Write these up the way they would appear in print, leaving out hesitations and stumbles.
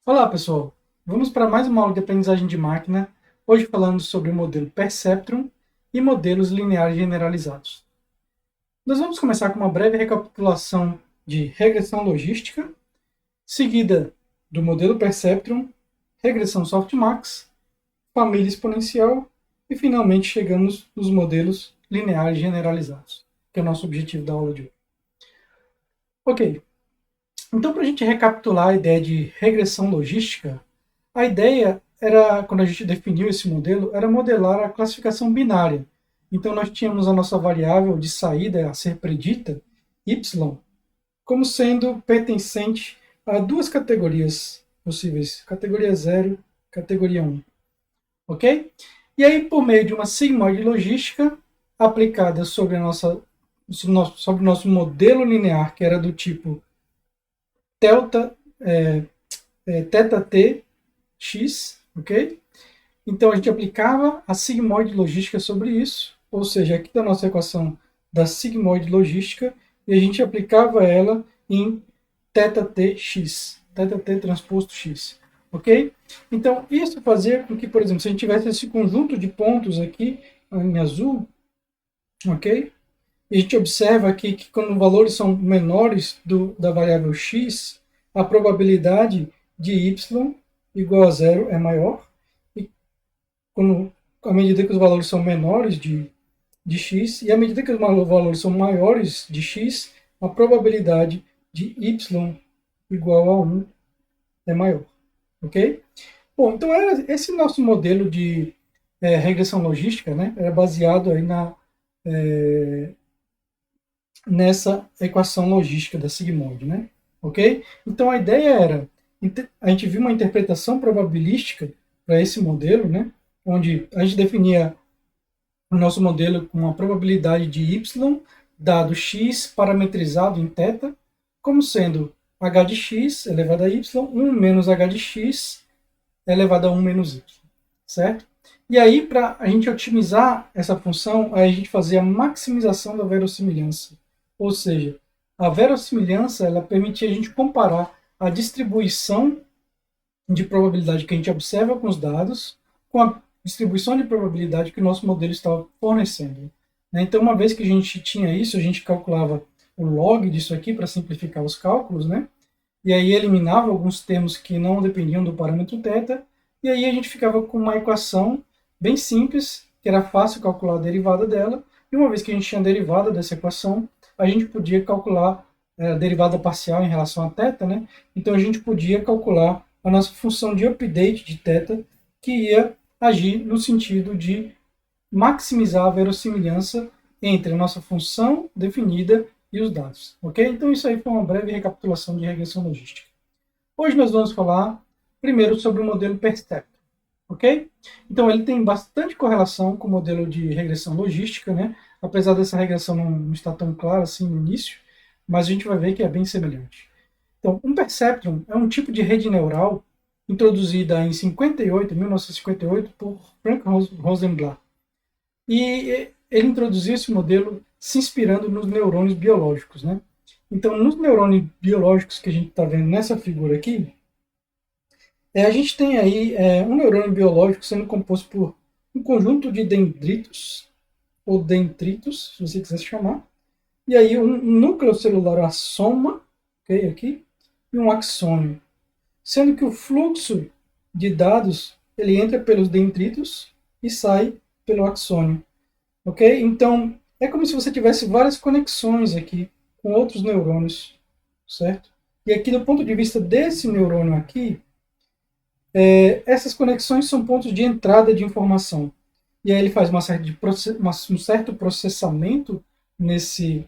Olá, pessoal! Vamos para mais uma aula de aprendizagem de máquina, hoje falando sobre o modelo Perceptron e modelos lineares generalizados. Nós vamos começar com uma breve recapitulação de regressão logística, seguida do modelo Perceptron, regressão softmax, família exponencial e, finalmente, chegamos nos modelos lineares generalizados, que é o nosso objetivo da aula de hoje. Ok, então, para a gente recapitular a ideia de regressão logística, a ideia era, quando a gente definiu esse modelo, era modelar a classificação binária. Então, nós tínhamos a nossa variável de saída a ser predita, y, como sendo pertencente a duas categorias possíveis, categoria 0 e categoria 1. Ok? E aí, por meio de uma sigmoide logística aplicada sobre o nosso modelo linear, que era do tipo delta, θt x, ok? Então a gente aplicava a sigmoide logística sobre isso, ou seja, aqui da nossa equação da sigmoide logística, e a gente aplicava ela em θtx, θt transposto x, ok? Então isso fazia com que, por exemplo, se a gente tivesse esse conjunto de pontos aqui em azul, ok? E a gente observa aqui que quando valores são menores da variável x, a probabilidade de y igual a zero é maior. E quando, à medida que os valores são menores de x, e à medida que os valores são maiores de x, a probabilidade de y igual a 1 é maior. Ok? Bom, então era esse nosso modelo de regressão logística, né? Era baseado aí nessa equação logística da sigmoide, né? Ok? Então a ideia era, a gente viu uma interpretação probabilística para esse modelo, né? Onde a gente definia o nosso modelo com uma probabilidade de y dado x parametrizado em θ, como sendo h de x elevado a y, 1 menos h de x elevado a 1 menos y, certo? E aí, para a gente otimizar essa função, aí a gente fazia a maximização da verossimilhança. Ou seja, a verossimilhança ela permitia a gente comparar a distribuição de probabilidade que a gente observa com os dados com a distribuição de probabilidade que o nosso modelo estava fornecendo. Então, uma vez que a gente tinha isso, a gente calculava o log disso aqui para simplificar os cálculos, né? E aí eliminava alguns termos que não dependiam do parâmetro θ, e aí a gente ficava com uma equação bem simples, que era fácil calcular a derivada dela, e uma vez que a gente tinha a derivada dessa equação, a gente podia calcular a derivada parcial em relação a θ, né? Então a gente podia calcular a nossa função de update de θ, que ia agir no sentido de maximizar a verossimilhança entre a nossa função definida e os dados. Ok? Então isso aí foi uma breve recapitulação de regressão logística. Hoje nós vamos falar primeiro sobre o modelo Perceptron. Ok? Então ele tem bastante correlação com o modelo de regressão logística, né? Apesar dessa regressão não estar tão clara assim no início, mas a gente vai ver que é bem semelhante. Então, um perceptron é um tipo de rede neural introduzida em 1958, por Frank Rosenblatt. E ele introduziu esse modelo se inspirando nos neurônios biológicos, né? Então, nos neurônios biológicos que a gente está vendo nessa figura aqui, a gente tem aí um neurônio biológico sendo composto por um conjunto de dendritos, ou dendritos, se você quiser chamar, e aí um núcleo celular, a soma, okay, aqui, e um axônio. Sendo que o fluxo de dados ele entra pelos dendritos e sai pelo axônio. Ok? Então, é como se você tivesse várias conexões aqui com outros neurônios, certo? E aqui, do ponto de vista desse neurônio aqui, essas conexões são pontos de entrada de informação. E aí ele faz um certo processamento nesse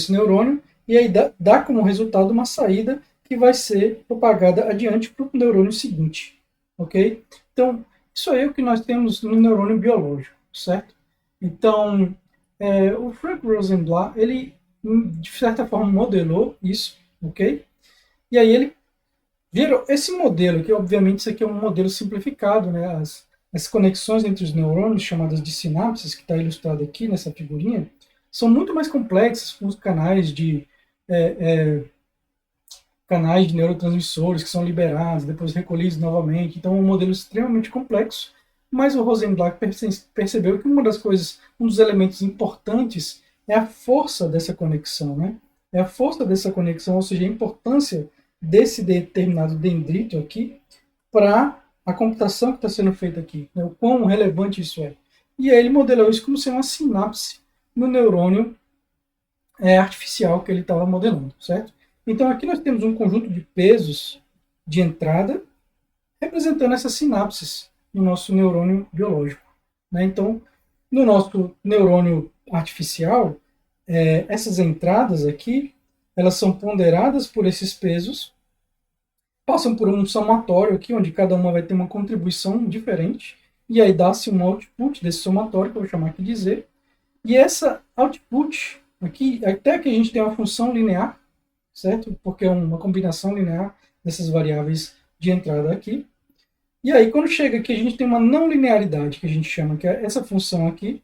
neurônio, e aí dá como resultado uma saída que vai ser propagada adiante para o neurônio seguinte. Ok? Então, isso aí é o que nós temos no neurônio biológico, certo? Então, o Frank Rosenblatt, ele, de certa forma, modelou isso, ok? E aí ele virou esse modelo, que obviamente isso aqui é um modelo simplificado, né? As conexões entre os neurônios, chamadas de sinapses, que está ilustrado aqui nessa figurinha, são muito mais complexas com os canais canais de neurotransmissores que são liberados, depois recolhidos novamente. Então, é um modelo extremamente complexo, mas o Rosenblatt percebeu que uma das coisas, um dos elementos importantes é a força dessa conexão, né? É a força dessa conexão, ou seja, a importância desse determinado dendrito aqui para a computação que está sendo feita aqui, né? O quão relevante isso é. E aí ele modelou isso como sendo uma sinapse no neurônio artificial que ele estava modelando, certo? Então aqui nós temos um conjunto de pesos de entrada representando essas sinapses no nosso neurônio biológico, né? Então, no nosso neurônio artificial, essas entradas aqui, elas são ponderadas por esses pesos, passam por um somatório aqui, onde cada uma vai ter uma contribuição diferente, e aí dá-se um output desse somatório, que eu vou chamar aqui de Z, e essa output aqui, até que a gente tem uma função linear, certo? Porque é uma combinação linear dessas variáveis de entrada aqui. E aí, quando chega aqui, a gente tem uma não linearidade, que a gente chama, que é essa função aqui,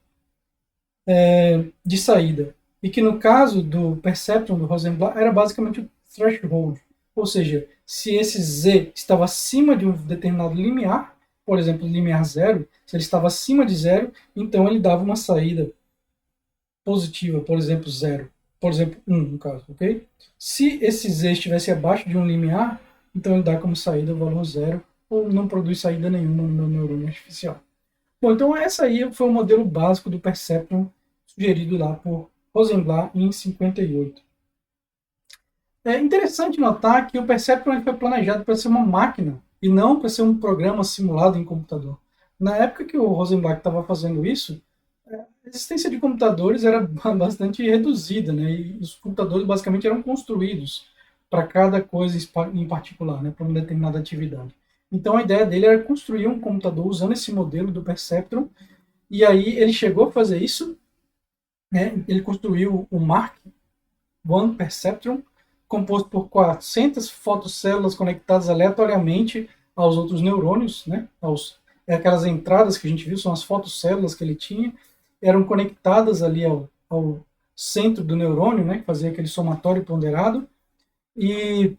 de saída. E que no caso do perceptron do Rosenblatt era basicamente o threshold. Ou seja, se esse z estava acima de um determinado limiar, por exemplo, limiar zero, se ele estava acima de zero, então ele dava uma saída positiva, por exemplo, zero. Por exemplo, 1 no caso, ok? Se esse z estivesse abaixo de um limiar, então ele dá como saída o valor zero, ou não produz saída nenhuma no neurônio artificial. Bom, então essa aí foi o modelo básico do perceptron sugerido lá por Rosenblatt em 58. É interessante notar que o perceptron foi planejado para ser uma máquina e não para ser um programa simulado em computador. Na época que o Rosenblatt estava fazendo isso, a existência de computadores era bastante reduzida, né? E os computadores basicamente eram construídos para cada coisa em particular, né? Para uma determinada atividade. Então a ideia dele era construir um computador usando esse modelo do perceptron, e aí ele chegou a fazer isso, né? Ele construiu o Mark I Perceptron, composto por 400 fotocélulas conectadas aleatoriamente aos outros neurônios, né? Aquelas entradas que a gente viu são as fotocélulas que ele tinha, eram conectadas ali ao centro do neurônio, né? Que fazia aquele somatório ponderado, e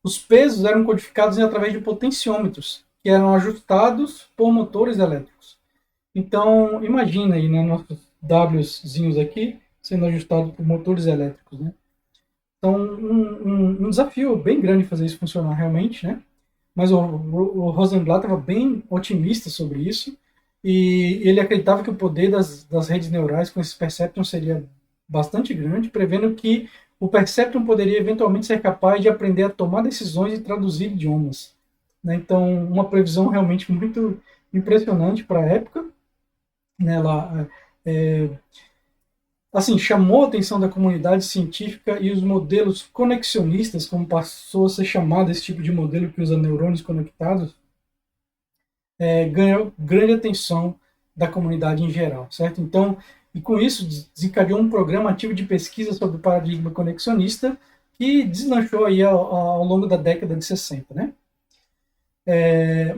os pesos eram codificados através de potenciômetros, que eram ajustados por motores elétricos. Então, imagina aí, né, nossos Wzinhos aqui sendo ajustados por motores elétricos, né? Então, um desafio bem grande fazer isso funcionar realmente, né? Mas o Rosenblatt estava bem otimista sobre isso, e ele acreditava que o poder das redes neurais com esses perceptrons seria bastante grande, prevendo que o perceptron poderia eventualmente ser capaz de aprender a tomar decisões e traduzir idiomas, né? Então, uma previsão realmente muito impressionante para a época, né? Ela, assim, chamou a atenção da comunidade científica, e os modelos conexionistas, como passou a ser chamado esse tipo de modelo que usa neurônios conectados, ganhou grande atenção da comunidade em geral, certo? Então, e com isso desencadeou um programa ativo de pesquisa sobre o paradigma conexionista que deslanchou aí ao longo da década de 60, né?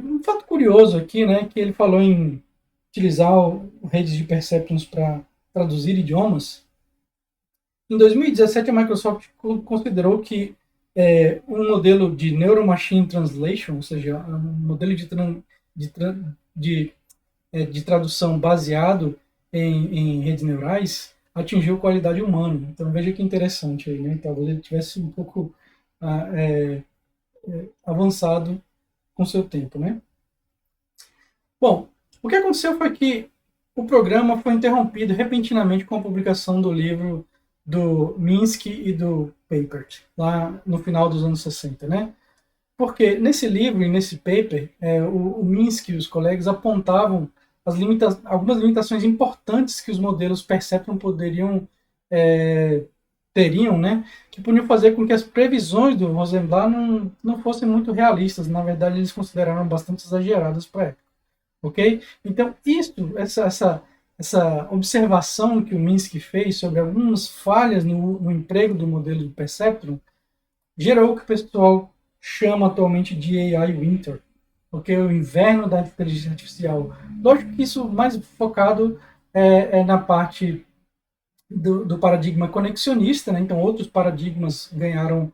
Um fato curioso aqui, né, que ele falou em utilizar redes de perceptrons para traduzir idiomas. Em 2017, a Microsoft considerou que um modelo de Neuromachine Translation, ou seja, um modelo de tradução baseado em redes neurais, atingiu qualidade humana. Então veja que interessante aí, né? Talvez ele tivesse um pouco avançado com seu tempo, né? Bom, o que aconteceu foi que o programa foi interrompido repentinamente com a publicação do livro do Minsky e do Papert, lá no final dos anos 60, né? Porque nesse livro e nesse paper, o Minsky e os colegas apontavam algumas limitações importantes que os modelos Perceptron teriam, né, que podiam fazer com que as previsões do Rosenblatt não fossem muito realistas. Na verdade, eles consideraram bastante exageradas para a época, ok? Então, essa observação que o Minsky fez sobre algumas falhas no emprego do modelo do Perceptron gerou o que o pessoal chama atualmente de AI Winter, porque é o inverno da inteligência artificial. Lógico que isso mais focado na parte do paradigma conexionista, né? Então outros paradigmas ganharam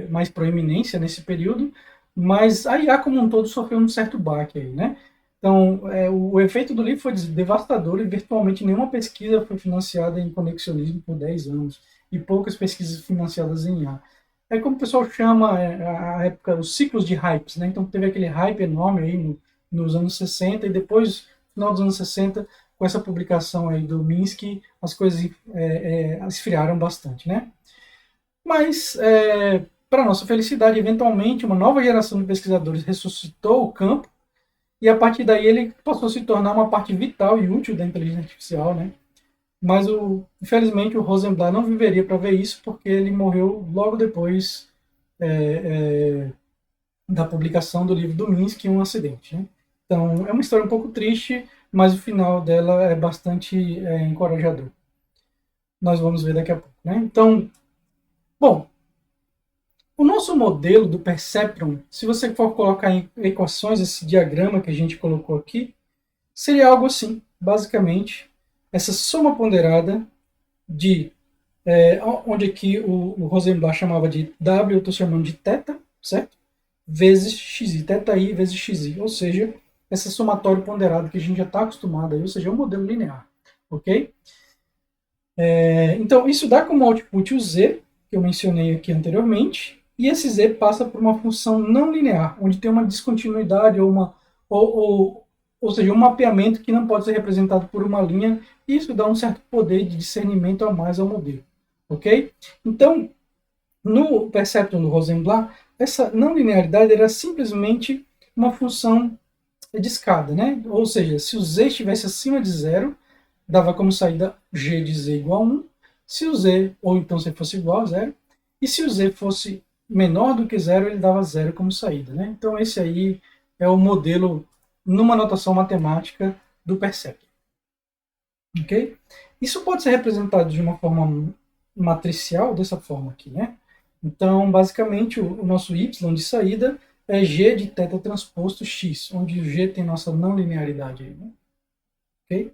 mais proeminência nesse período, mas a IA como um todo sofreu um certo baque aí, né? Então, o efeito do livro foi devastador e virtualmente nenhuma pesquisa foi financiada em conexionismo por 10 anos e poucas pesquisas financiadas em IA. É como o pessoal chama a época, os ciclos de hypes, né? Então teve aquele hype enorme aí nos anos 60 e depois, no final dos anos 60, com essa publicação aí do Minsky, as coisas esfriaram bastante, né? Mas, para nossa felicidade, eventualmente, uma nova geração de pesquisadores ressuscitou o campo e a partir daí ele passou a se tornar uma parte vital e útil da inteligência artificial, né? Mas, infelizmente, o Rosenblatt não viveria para ver isso porque ele morreu logo depois da publicação do livro do Minsky em um acidente, né? Então, é uma história um pouco triste, mas o final dela é bastante encorajador. Nós vamos ver daqui a pouco, né? Então, bom, o nosso modelo do perceptron, se você for colocar em equações esse diagrama que a gente colocou aqui, seria algo assim, basicamente, essa soma ponderada de, onde aqui o Rosenblatt chamava de W, eu estou chamando de θ, certo? Vezes xi, θi vezes xi, ou seja, esse somatório ponderado que a gente já está acostumado, aí, ou seja, é um modelo linear, ok? Então, isso dá como output o z, que eu mencionei aqui anteriormente, e esse z passa por uma função não linear, onde tem uma descontinuidade ou seja, um mapeamento que não pode ser representado por uma linha, e isso dá um certo poder de discernimento a mais ao modelo. Ok? Então, no Perceptron do Rosenblatt, essa não linearidade era simplesmente uma função de escada, né? Ou seja, se o z estivesse acima de zero, dava como saída g de z igual a 1, se o z, ou então se fosse igual a zero, e se o z fosse menor do que zero, ele dava zero como saída, né? Então esse aí é o modelo numa notação matemática do perceptron. Ok? Isso pode ser representado de uma forma matricial, dessa forma aqui, né? Então, basicamente, o nosso y de saída é g de θ transposto x, onde o g tem nossa não linearidade aí, né? Ok?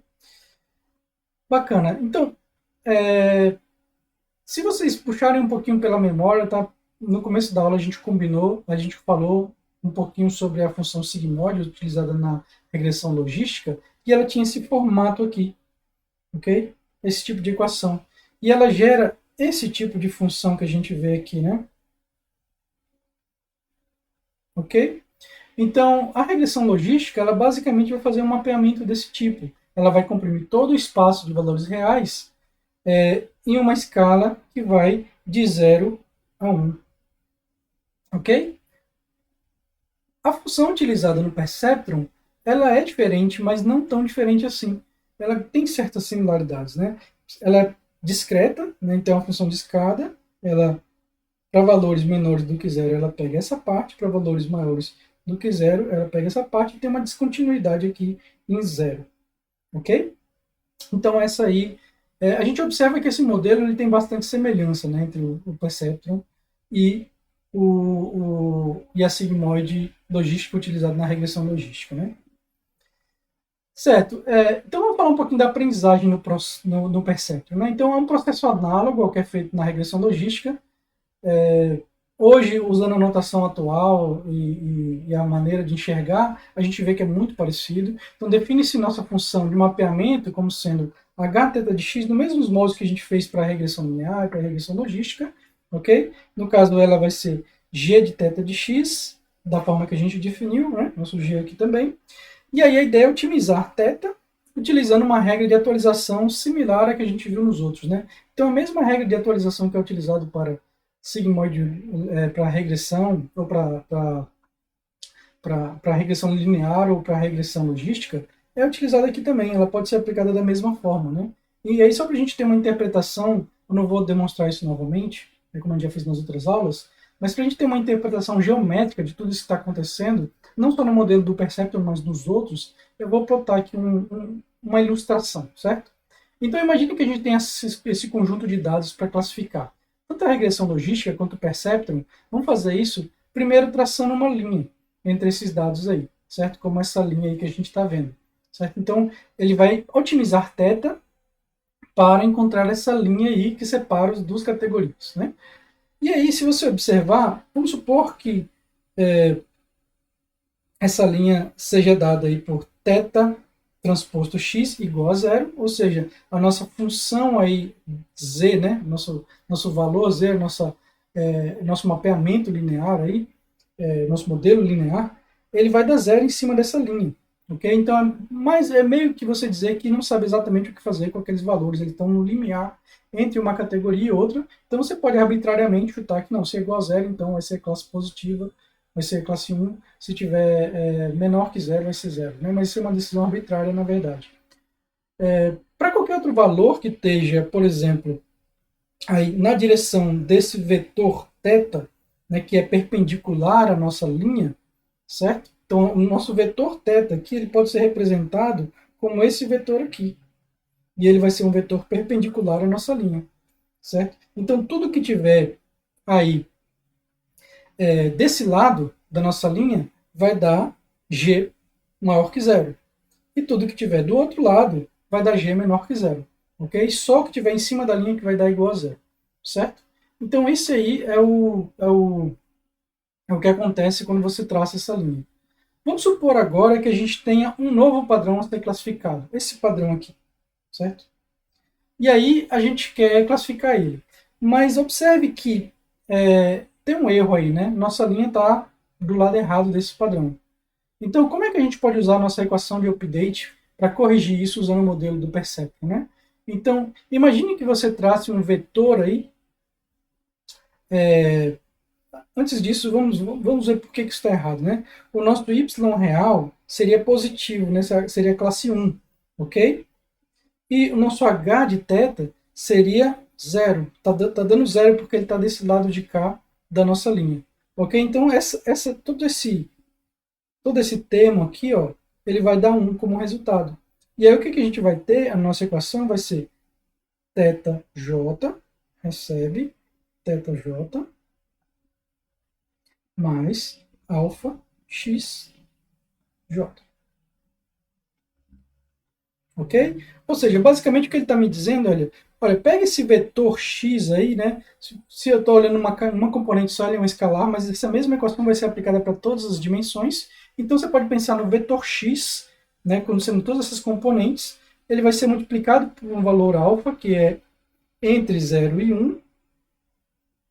Bacana. Então, se vocês puxarem um pouquinho pela memória, tá? No começo da aula a gente combinou, a gente falou um pouquinho sobre a função sigmoide utilizada na regressão logística, e ela tinha esse formato aqui, ok? Esse tipo de equação. E ela gera esse tipo de função que a gente vê aqui, né? Ok? Então, a regressão logística, ela basicamente vai fazer um mapeamento desse tipo. Ela vai comprimir todo o espaço de valores reais em uma escala que vai de 0 a 1. Ok? A função utilizada no Perceptron, ela é diferente, mas não tão diferente assim. Ela tem certas similaridades, né? Ela é discreta, né? Então é uma função de escada. Ela, para valores menores do que zero, ela pega essa parte. Para valores maiores do que zero, ela pega essa parte e tem uma descontinuidade aqui em zero. Ok? Então essa aí, a gente observa que esse modelo ele tem bastante semelhança, né, entre o Perceptron e e a sigmoide logística utilizada na regressão logística, né? Certo. Então vamos falar um pouquinho da aprendizagem no Perceptron, né? Então é um processo análogo ao que é feito na regressão logística. Hoje, usando a notação atual e a maneira de enxergar, a gente vê que é muito parecido. Então, define-se nossa função de mapeamento como sendo hθ de x, no mesmos moldes que a gente fez para a regressão linear e para a regressão logística, ok? No caso, ela vai ser g de θ de x, da forma que a gente definiu, né? Nosso g aqui também. E aí a ideia é otimizar θ, utilizando uma regra de atualização similar à que a gente viu nos outros, né? Então, a mesma regra de atualização que é utilizada para sigmoide para regressão ou para regressão linear ou para regressão logística é utilizada aqui também. Ela pode ser aplicada da mesma forma, né? E aí só para a gente ter uma interpretação, eu não vou demonstrar isso novamente, como a gente já fez nas outras aulas, mas para a gente ter uma interpretação geométrica de tudo isso que está acontecendo, não só no modelo do Perceptron, mas nos outros, eu vou plotar aqui uma ilustração, certo? Então imagine que a gente tem esse conjunto de dados para classificar. Tanto a regressão logística quanto o Perceptron, vamos fazer isso primeiro traçando uma linha entre esses dados aí, certo? Como essa linha aí que a gente está vendo, certo? Então, ele vai otimizar θ para encontrar essa linha aí que separa as duas categorias, né? E aí, se você observar, vamos supor que essa linha seja dada aí por θ transposto x igual a zero, ou seja, a nossa função aí z, né, nosso valor z, nosso mapeamento linear aí, nosso modelo linear, ele vai dar zero em cima dessa linha. Ok? Então, mas é meio que você dizer que não sabe exatamente o que fazer com aqueles valores. Eles estão no limiar entre uma categoria e outra. Então, você pode arbitrariamente chutar que não, se é igual a zero, então vai ser classe positiva, vai ser classe 1. Se tiver menor que zero, vai ser zero. Né? Mas isso é uma decisão arbitrária, na verdade. Para qualquer outro valor que esteja, por exemplo, aí na direção desse vetor θ, né, que é perpendicular à nossa linha, certo? Então, o nosso vetor θ aqui ele pode ser representado como esse vetor aqui. E ele vai ser um vetor perpendicular à nossa linha, certo? Então, tudo que tiver aí desse lado da nossa linha vai dar g maior que zero. E tudo que tiver do outro lado vai dar g menor que zero. Ok? Só o que tiver em cima da linha que vai dar igual a zero. Certo? Então, esse aí é o que acontece quando você traça essa linha. Vamos supor agora que a gente tenha um novo padrão a ser classificado. Esse padrão aqui. Certo? E aí a gente quer classificar ele. Mas observe que tem um erro aí, né? Nossa linha está do lado errado desse padrão. Então, como é que a gente pode usar a nossa equação de update para corrigir isso usando o modelo do Perceptron, né? Então, imagine que você trace um vetor aí. Antes disso, vamos ver por que isso está errado, né? O nosso y real seria positivo, né? Seria classe 1, ok? E o nosso h de θ seria zero. Tá dando zero porque ele está desse lado de cá da nossa linha. Ok? Então, todo esse termo aqui, ó, ele vai dar 1 como resultado. E aí o que a gente vai ter? A nossa equação vai ser θj recebe θj mais alfa xj. Ok? Ou seja, basicamente o que ele está me dizendo, olha, pega esse vetor x aí, né? Se eu estou olhando uma componente só, ele é um escalar, mas essa mesma equação vai ser aplicada para todas as dimensões. Então você pode pensar no vetor x, né? Quando sendo todas essas componentes, ele vai ser multiplicado por um valor alfa, que é entre 0 e 1,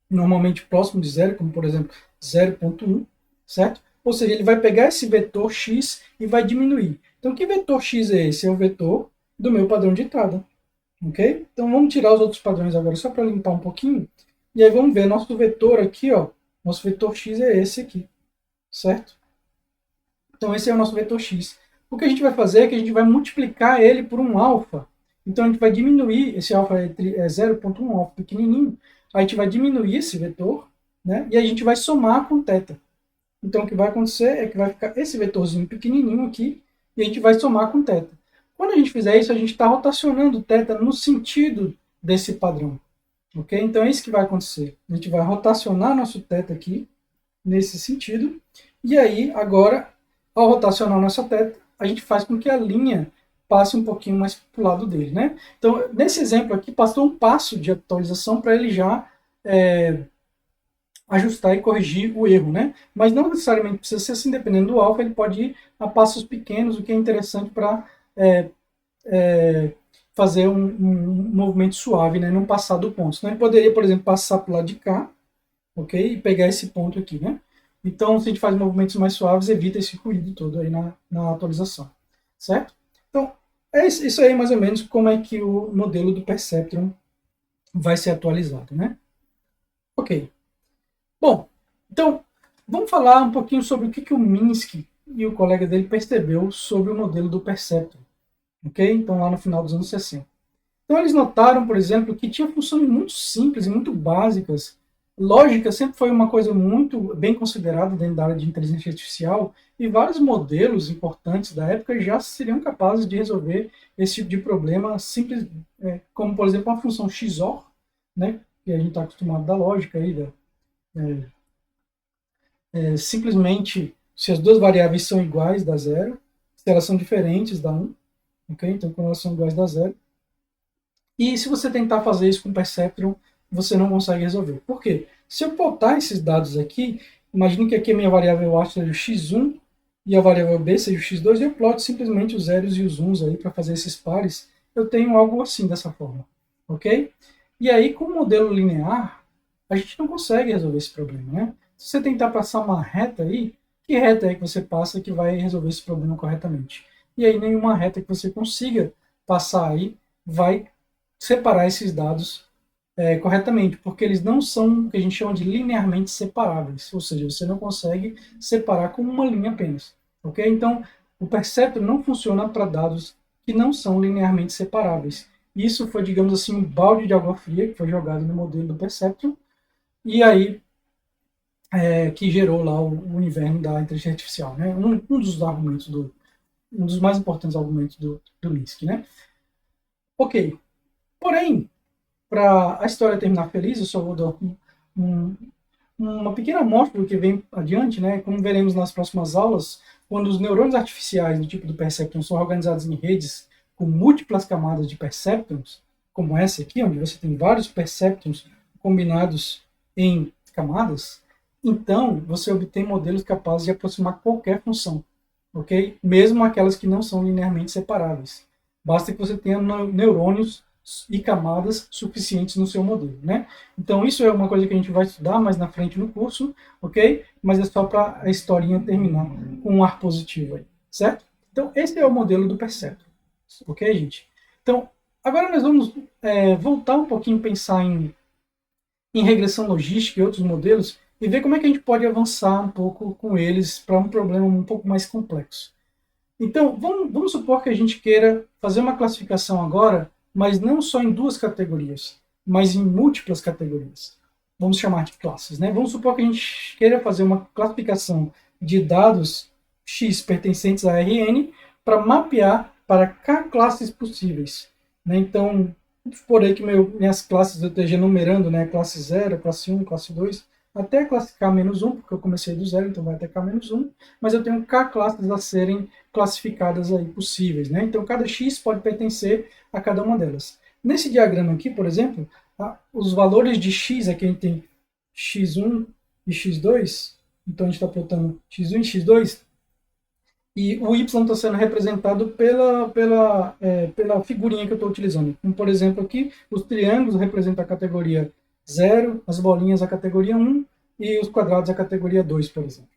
normalmente próximo de zero, como por exemplo 0,1, certo? Ou seja, ele vai pegar esse vetor x e vai diminuir. Então, que vetor x é esse? É o vetor do meu padrão de entrada. Ok? Então, vamos tirar os outros padrões agora, só para limpar um pouquinho. E aí, vamos ver, nosso vetor aqui, ó, nosso vetor x é esse aqui, certo? Então, esse é o nosso vetor x. O que a gente vai fazer é que a gente vai multiplicar ele por um alfa. Então, a gente vai diminuir, esse alfa é 0,1, alfa pequenininho. A gente vai diminuir esse vetor, né? E a gente vai somar com θ. Então, o que vai acontecer é que vai ficar esse vetorzinho pequenininho aqui, e a gente vai somar com θ. Quando a gente fizer isso, a gente está rotacionando θ no sentido desse padrão. Ok? Então, é isso que vai acontecer. A gente vai rotacionar nosso θ aqui, nesse sentido, e aí, agora, ao rotacionar nossa θ, a gente faz com que a linha passe um pouquinho mais para o lado dele. Né? Então, nesse exemplo aqui, passou um passo de atualização para ele já ajustar e corrigir o erro, né? Mas não necessariamente precisa ser assim, dependendo do alfa, ele pode ir a passos pequenos, o que é interessante para fazer um movimento suave, né? Não passar do ponto. Senão ele poderia, por exemplo, passar para o lado de cá, ok? E pegar esse ponto aqui, né? Então, se a gente faz movimentos mais suaves, evita esse ruído todo aí na atualização, certo? Então, é isso aí mais ou menos como é que o modelo do Perceptron vai ser atualizado, né? Ok. Bom, então, vamos falar um pouquinho sobre o que o Minsky e o colega dele percebeu sobre o modelo do Perceptron, ok? Então, lá no final dos anos 60. Então, eles notaram, por exemplo, que tinha funções muito simples e muito básicas. Lógica sempre foi uma coisa muito bem considerada dentro da área de inteligência artificial, e vários modelos importantes da época já seriam capazes de resolver esse tipo de problema simples, como, por exemplo, uma função XOR, né? Que a gente está acostumado da lógica aí, simplesmente se as duas variáveis são iguais, dá zero. Se elas são diferentes, dá 1. Okay? Então, quando elas são iguais, dá zero. E se você tentar fazer isso com o Perceptron, você não consegue resolver. Por quê? Se eu botar esses dados aqui, imagine que aqui a minha variável A seja o x1 e a variável B seja o x2, e eu ploto simplesmente os zeros e os uns aí para fazer esses pares, eu tenho algo assim, dessa forma, ok? E aí, com o modelo linear, a gente não consegue resolver esse problema, né? Se você tentar passar uma reta aí, que reta é que você passa que vai resolver esse problema corretamente? E aí, nenhuma reta que você consiga passar aí vai separar esses dados corretamente, porque eles não são o que a gente chama de linearmente separáveis, ou seja, você não consegue separar com uma linha apenas, ok? Então, o Perceptron não funciona para dados que não são linearmente separáveis. Isso foi, digamos assim, um balde de água fria que foi jogado no modelo do Perceptron, e aí que gerou lá o inverno da inteligência artificial, né? Um dos argumentos um dos mais importantes argumentos do Minsky, né? Ok. Porém, para a história terminar feliz, eu só vou dar um, uma pequena amostra do que vem adiante, né? Como veremos nas próximas aulas, quando os neurônios artificiais do tipo do perceptron são organizados em redes com múltiplas camadas de perceptrons, como essa aqui, onde você tem vários perceptrons combinados em camadas, então você obtém modelos capazes de aproximar qualquer função, ok? Mesmo aquelas que não são linearmente separáveis. Basta que você tenha neurônios e camadas suficientes no seu modelo, né? Então isso é uma coisa que a gente vai estudar mais na frente no curso, ok? Mas é só para a historinha terminar com um ar positivo aí, certo? Então esse é o modelo do Perceptron, ok, gente? Então agora nós vamos voltar um pouquinho pensar em regressão logística e outros modelos e ver como é que a gente pode avançar um pouco com eles para um problema um pouco mais complexo. Então, vamos supor que a gente queira fazer uma classificação agora, mas não só em duas categorias, mas em múltiplas categorias. Vamos chamar de classes, né? Vamos supor que a gente queira fazer uma classificação de dados X pertencentes a Rn para mapear para K classes possíveis, né? Então, por aí que minhas classes eu esteja numerando, né? Classe 0, classe 1, classe 2, até classe K-1, porque eu comecei do zero, então vai até K-1, mas eu tenho K classes a serem classificadas aí possíveis, né? Então cada X pode pertencer a cada uma delas. Nesse diagrama aqui, por exemplo, os valores de X, aqui a gente tem X1 e X2, então a gente está plotando X1 e X2, e o Y está sendo representado pela figurinha que eu estou utilizando. Como, por exemplo, aqui, os triângulos representam a categoria 0, as bolinhas a categoria 1 e os quadrados a categoria 2, por exemplo.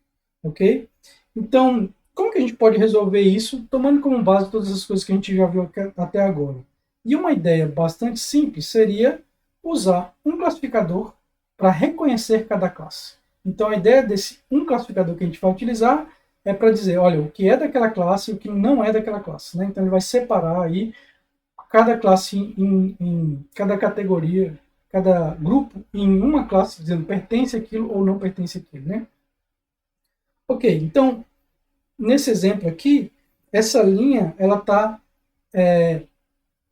Ok? Então, como que a gente pode resolver isso tomando como base todas as coisas que a gente já viu até agora? E uma ideia bastante simples seria usar um classificador para reconhecer cada classe. Então, a ideia desse um classificador que a gente vai utilizar é para dizer, olha, o que é daquela classe e o que não é daquela classe. Né? Então, ele vai separar aí cada classe em cada categoria, cada grupo em uma classe, dizendo pertence àquilo ou não pertence àquilo. Né? Ok, então, nesse exemplo aqui, essa linha ela está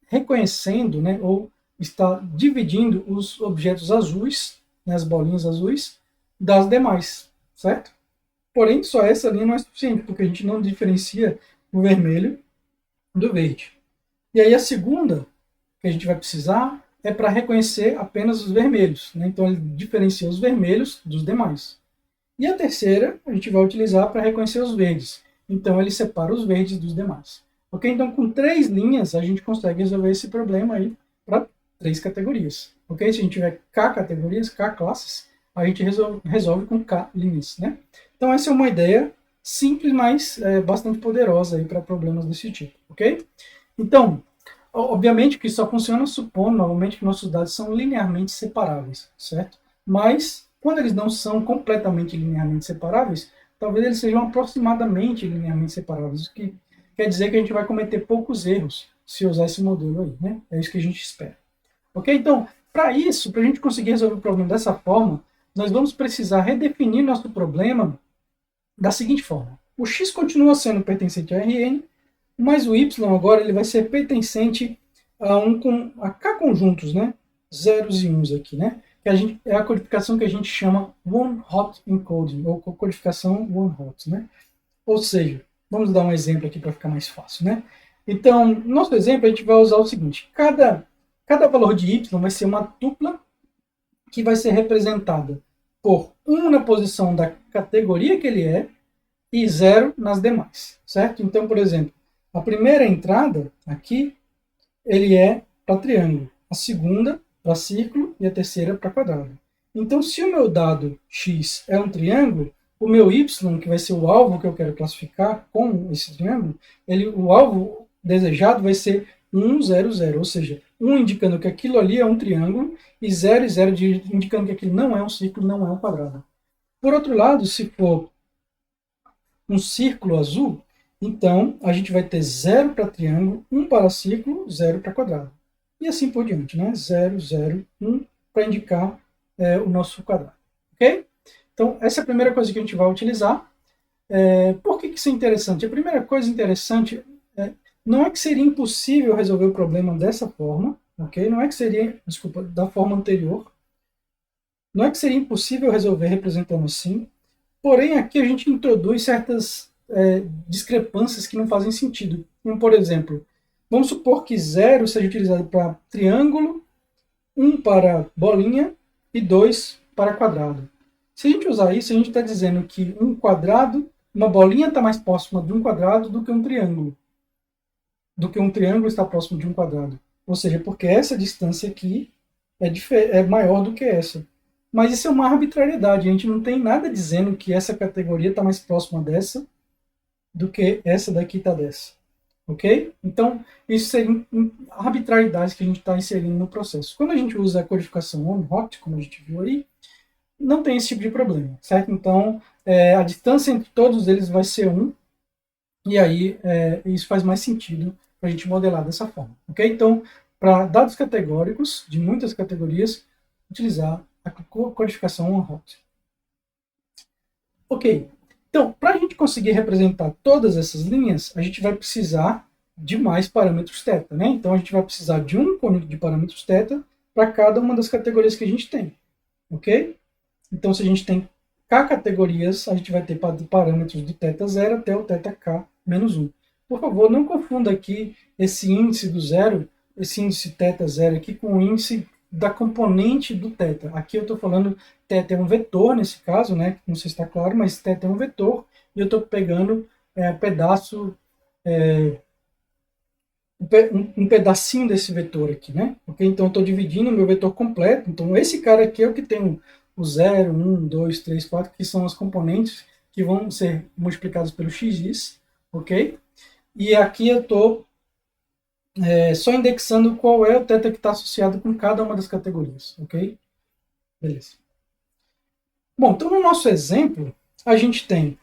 reconhecendo, né, ou está dividindo os objetos azuis, né, as bolinhas azuis, das demais, certo? Porém, só essa linha não é suficiente, porque a gente não diferencia o vermelho do verde. E aí a segunda que a gente vai precisar é para reconhecer apenas os vermelhos. Né? Então ele diferencia os vermelhos dos demais. E a terceira a gente vai utilizar para reconhecer os verdes. Então ele separa os verdes dos demais. Ok? Então com 3 linhas a gente consegue resolver esse problema aí para 3 categorias. Ok? Se a gente tiver K categorias, K classes, a gente resolve com K linhas. Né? Então essa é uma ideia simples, mas bastante poderosa para problemas desse tipo. Ok? Então, obviamente que isso só funciona supondo, novamente, que nossos dados são linearmente separáveis, certo? Mas, quando eles não são completamente linearmente separáveis, talvez eles sejam aproximadamente linearmente separáveis, o que quer dizer que a gente vai cometer poucos erros se usar esse modelo aí, né? É isso que a gente espera. Ok? Então, para isso, para a gente conseguir resolver o problema dessa forma, nós vamos precisar redefinir nosso problema da seguinte forma. O x continua sendo pertencente a Rn, mas o y agora ele vai ser pertencente a k conjuntos, né? Zeros e uns aqui, né? Que é a codificação que a gente chama one-hot encoding, ou codificação one-hot, né? Ou seja, vamos dar um exemplo aqui para ficar mais fácil, né? Então, no nosso exemplo, a gente vai usar o seguinte: cada valor de y vai ser uma tupla que vai ser representada pôr 1 na posição da categoria que ele é e 0 nas demais, certo? Então, por exemplo, a primeira entrada aqui, ele é para triângulo, a segunda para círculo e a terceira para quadrado. Então, se o meu dado x é um triângulo, o meu y, que vai ser o alvo que eu quero classificar com esse triângulo, o alvo desejado vai ser 1, 0, 0, ou seja, 1 indicando que aquilo ali é um triângulo e 0 e 0 indicando que aquilo não é um círculo, não é um quadrado. Por outro lado, se for um círculo azul, então a gente vai ter 0 para triângulo, 1 para círculo, 0 para quadrado. E assim por diante, né? 0, 0, 1 para indicar o nosso quadrado. Ok? Então, essa é a primeira coisa que a gente vai utilizar. Por que isso é interessante? A primeira coisa interessante não é que seria impossível resolver o problema dessa forma, ok? Não é que seria, desculpa, da forma anterior. Não é que seria impossível resolver representando assim, porém aqui a gente introduz certas discrepâncias que não fazem sentido. Como, por exemplo, vamos supor que 0 seja utilizado para triângulo, 1 para bolinha e 2 para quadrado. Se a gente usar isso, a gente está dizendo que um quadrado, uma bolinha está mais próxima de um quadrado do que um triângulo. Do que um triângulo está próximo de um quadrado. Ou seja, porque essa distância aqui é maior do que essa. Mas isso é uma arbitrariedade. A gente não tem nada dizendo que essa categoria está mais próxima dessa do que essa daqui está dessa. Ok? Então, isso seria arbitrariedades que a gente está inserindo no processo. Quando a gente usa a codificação on-hot, como a gente viu aí, não tem esse tipo de problema, certo? Então, a distância entre todos eles vai ser 1, e aí isso faz mais sentido para a gente modelar dessa forma, ok? Então, para dados categóricos, de muitas categorias, utilizar a codificação on-hot. Ok, então, para a gente conseguir representar todas essas linhas, a gente vai precisar de mais parâmetros θ, né? Então, a gente vai precisar de um conjunto de parâmetros θ para cada uma das categorias que a gente tem, ok? Então, se a gente tem k categorias, a gente vai ter parâmetros do θ0 até o θk menos 1. Por favor, não confunda aqui esse índice do zero, esse índice θ0 aqui com o índice da componente do θ. Aqui eu estou falando, θ é um vetor nesse caso, né? Não sei se está claro, mas θ é um vetor, e eu estou pegando pedaço, um pedacinho desse vetor aqui, né? Okay? Então eu estou dividindo o meu vetor completo. Então esse cara aqui é o que tem o 0, 1, 2, 3, 4, que são as componentes que vão ser multiplicadas pelo xis, ok? E aqui eu estou só indexando qual é o θ que está associado com cada uma das categorias, ok? Beleza. Bom, então no nosso exemplo, a gente tem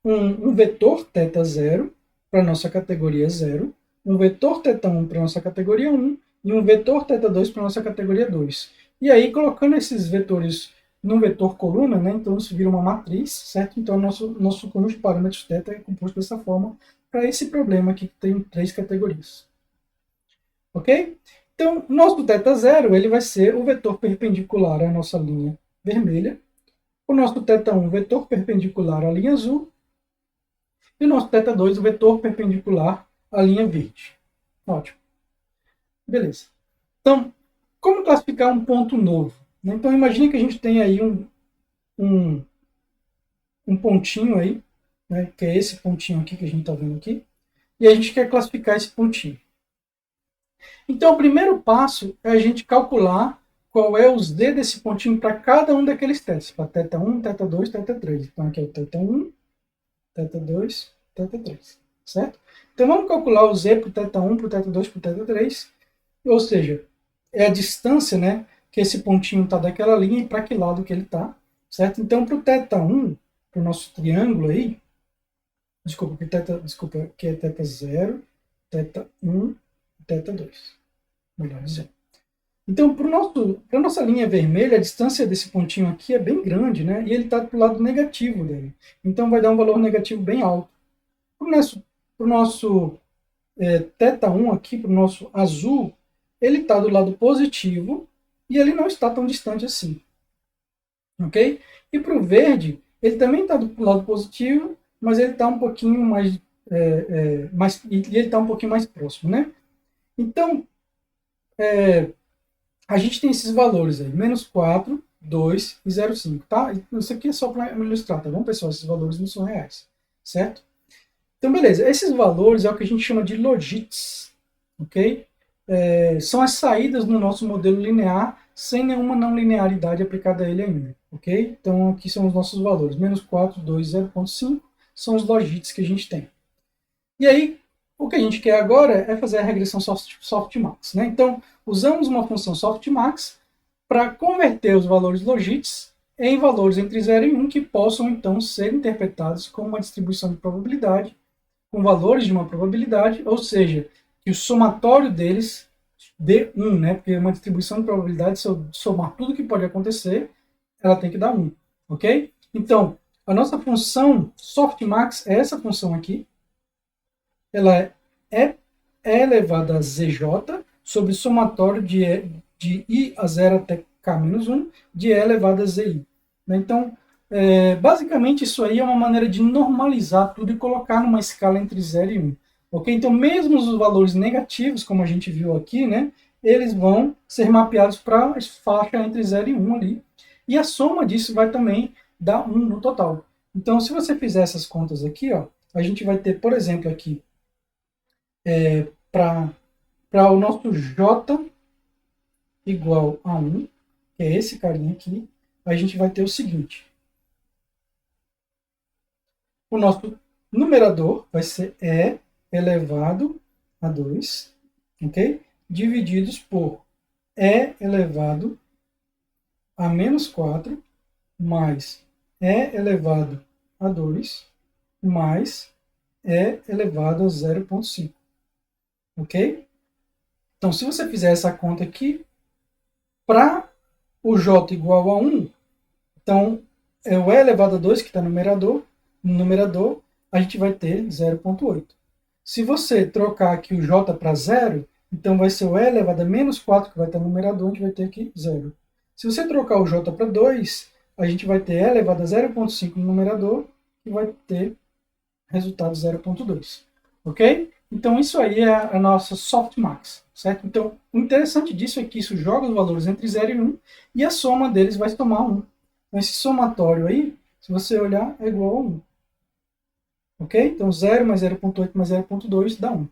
um vetor θ0 para a nossa categoria 0, um vetor θ1 para a nossa categoria 1 e um vetor θ2 para a nossa categoria 2. E aí, colocando esses vetores num vetor coluna, né, então isso vira uma matriz, certo? Então, nosso conjunto de parâmetros θ é composto dessa forma para esse problema aqui que tem 3 categorias. Ok? Então, nosso θ0 ele vai ser o vetor perpendicular à nossa linha vermelha, o nosso θ1 vetor perpendicular à linha azul, e o nosso θ2 o vetor perpendicular à linha verde. Ótimo. Beleza. Então, como classificar um ponto novo? Então, imagine que a gente tem aí um pontinho aí, né, que é esse pontinho aqui que a gente está vendo aqui, e a gente quer classificar esse pontinho. Então, o primeiro passo é a gente calcular qual é os D desse pontinho para cada um daqueles testes, para θ1, θ2, θ3. Então, aqui é o θ1, θ2, θ3, certo? Então, vamos calcular o Z para o θ1, para o θ2, para o θ3, ou seja, é a distância, né, que esse pontinho está daquela linha e para que lado que ele está, certo? Então, para o θ1, para o nosso triângulo aí, desculpa, que é θ0, θ1, θ2, melhor dizendo. Então, para a nossa linha vermelha, a distância desse pontinho aqui é bem grande, né? E ele está para o lado negativo dele. Então, vai dar um valor negativo bem alto. Para o nosso θ1 aqui, para o nosso azul, ele está do lado positivo e ele não está tão distante assim. Ok? E para o verde, ele também está do lado positivo, mas ele está um pouquinho mais, e ele está um pouquinho mais próximo, né? Então, a gente tem esses valores aí, menos 4, 2 e 0,5, tá? Isso aqui é só para ilustrar, tá bom, pessoal? Esses valores não são reais, certo? Então, beleza. Esses valores é o que a gente chama de logits, ok? São as saídas no nosso modelo linear sem nenhuma não linearidade aplicada a ele ainda, ok? Então, aqui são os nossos valores. Menos 4, 2, 0,5 são os logits que a gente tem. E aí, o que a gente quer agora é fazer a regressão softmax, né? Então, usamos uma função softmax para converter os valores logits em valores entre 0 e 1 que possam, então, ser interpretados como uma distribuição de probabilidade com valores de uma probabilidade, ou seja, que o somatório deles dê 1, né? Porque uma distribuição de probabilidade, se eu somar tudo que pode acontecer, ela tem que dar 1, ok? Então, a nossa função softmax é essa função aqui. Ela é elevada a zj sobre o somatório de i a 0 até k-1 de e elevado a zi. Então, basicamente isso aí é uma maneira de normalizar tudo e colocar numa escala entre 0 e 1. Ok? Então, mesmo os valores negativos, como a gente viu aqui, né, eles vão ser mapeados para a faixa entre 0 e 1 ali. E a soma disso vai também dar 1 no total. Então, se você fizer essas contas aqui, ó, a gente vai ter, por exemplo, aqui, para o nosso J igual a 1, que é esse carinha aqui, a gente vai ter o seguinte. O nosso numerador vai ser E elevado a 2, ok? Divididos por E elevado a menos 4, mais E elevado a 2, mais E elevado a 0,5. Ok? Então, se você fizer essa conta aqui, para o j igual a 1, então é o e elevado a 2 que está no numerador, a gente vai ter 0,8. Se você trocar aqui o j para 0, então vai ser o e elevado a menos 4 que vai estar no numerador, a gente vai ter aqui 0. Se você trocar o j para 2, a gente vai ter e elevado a 0,5 no numerador, e vai ter resultado 0,2. Ok? Então, isso aí é a nossa softmax, certo? Então, o interessante disso é que isso joga os valores entre 0 e 1 e a soma deles vai somar 1. Então, esse somatório aí, se você olhar, é igual a 1. Ok? Então, 0 mais 0,8 mais 0,2 dá 1.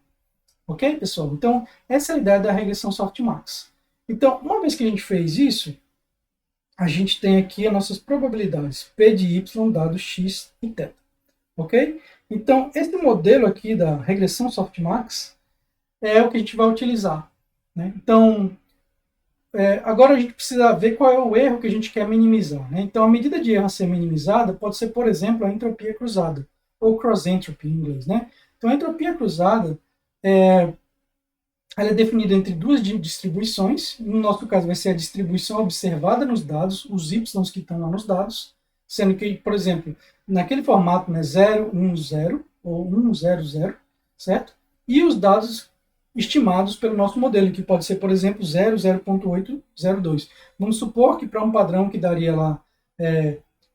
Ok, pessoal? Então, essa é a ideia da regressão softmax. Então, uma vez que a gente fez isso, a gente tem aqui as nossas probabilidades P de y dado x e θ. Ok? Então, esse modelo aqui da regressão softmax é o que a gente vai utilizar. Né? Então, agora a gente precisa ver qual é o erro que a gente quer minimizar. Né? Então, a medida de erro a ser minimizada pode ser, por exemplo, a entropia cruzada, ou cross entropy em inglês. Né? Então, a entropia cruzada ela é definida entre duas distribuições. No nosso caso, vai ser a distribuição observada nos dados, os y que estão lá nos dados, sendo que, por exemplo, naquele formato, né, 0, 1, 0, ou 1, 0, 0, certo? E os dados estimados pelo nosso modelo, que pode ser, por exemplo, 0, 0,8, 0,2. Vamos supor que para um padrão que daria lá